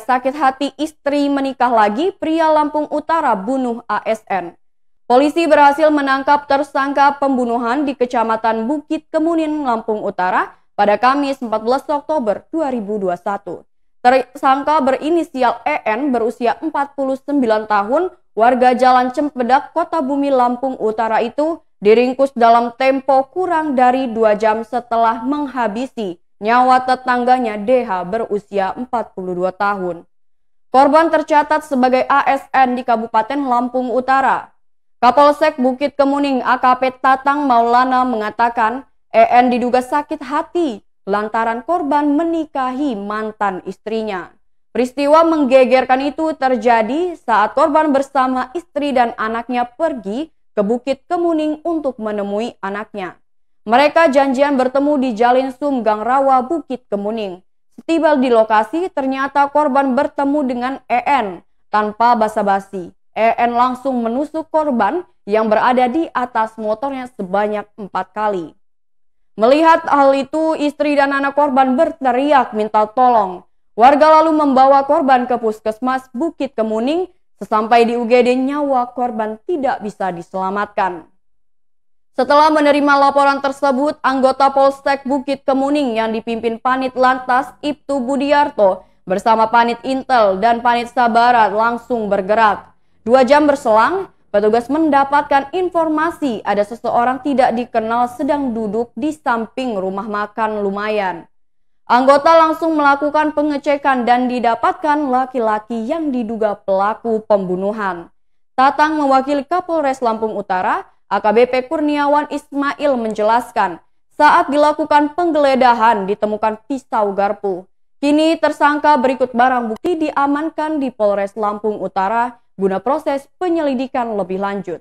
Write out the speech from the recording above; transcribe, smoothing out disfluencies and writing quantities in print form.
Sakit hati istri menikah lagi, pria Lampung Utara bunuh ASN. Polisi berhasil menangkap tersangka pembunuhan di Kecamatan Bukit Kemuning, Lampung Utara pada Kamis 14 Oktober 2021. Tersangka berinisial EN berusia 49 tahun, warga Jalan Cempedak, Kota Bumi, Lampung Utara itu diringkus dalam tempo kurang dari 2 jam setelah menghabisi nyawa tetangganya DH berusia 42 tahun. Korban tercatat sebagai ASN di Kabupaten Lampung Utara. Kapolsek Bukit Kemuning AKP Tatang Maulana mengatakan EN diduga sakit hati lantaran korban menikahi mantan istrinya. Peristiwa menggegerkan itu terjadi saat korban bersama istri dan anaknya pergi ke Bukit Kemuning untuk menemui anaknya. Mereka janjian bertemu di Jalin Sumgang Rawa, Bukit Kemuning. Setiba di lokasi, ternyata korban bertemu dengan EN tanpa basa-basi. EN langsung menusuk korban yang berada di atas motornya sebanyak 4 kali. Melihat hal itu, istri dan anak korban berteriak minta tolong. Warga lalu membawa korban ke Puskesmas Bukit Kemuning. Sesampai di UGD, nyawa korban tidak bisa diselamatkan. Setelah menerima laporan tersebut, anggota Polsek Bukit Kemuning yang dipimpin Panit Lantas Ibtu Budiarto bersama Panit Intel dan Panit Sabarat langsung bergerak. 2 jam berselang, petugas mendapatkan informasi ada seseorang tidak dikenal sedang duduk di samping rumah makan Lumayan. Anggota langsung melakukan pengecekan dan didapatkan laki-laki yang diduga pelaku pembunuhan. Tatang mewakili Kapolres Lampung Utara, AKBP Kurniawan Ismail menjelaskan, saat dilakukan penggeledahan ditemukan pisau garpu. Kini tersangka berikut barang bukti diamankan di Polres Lampung Utara guna proses penyelidikan lebih lanjut.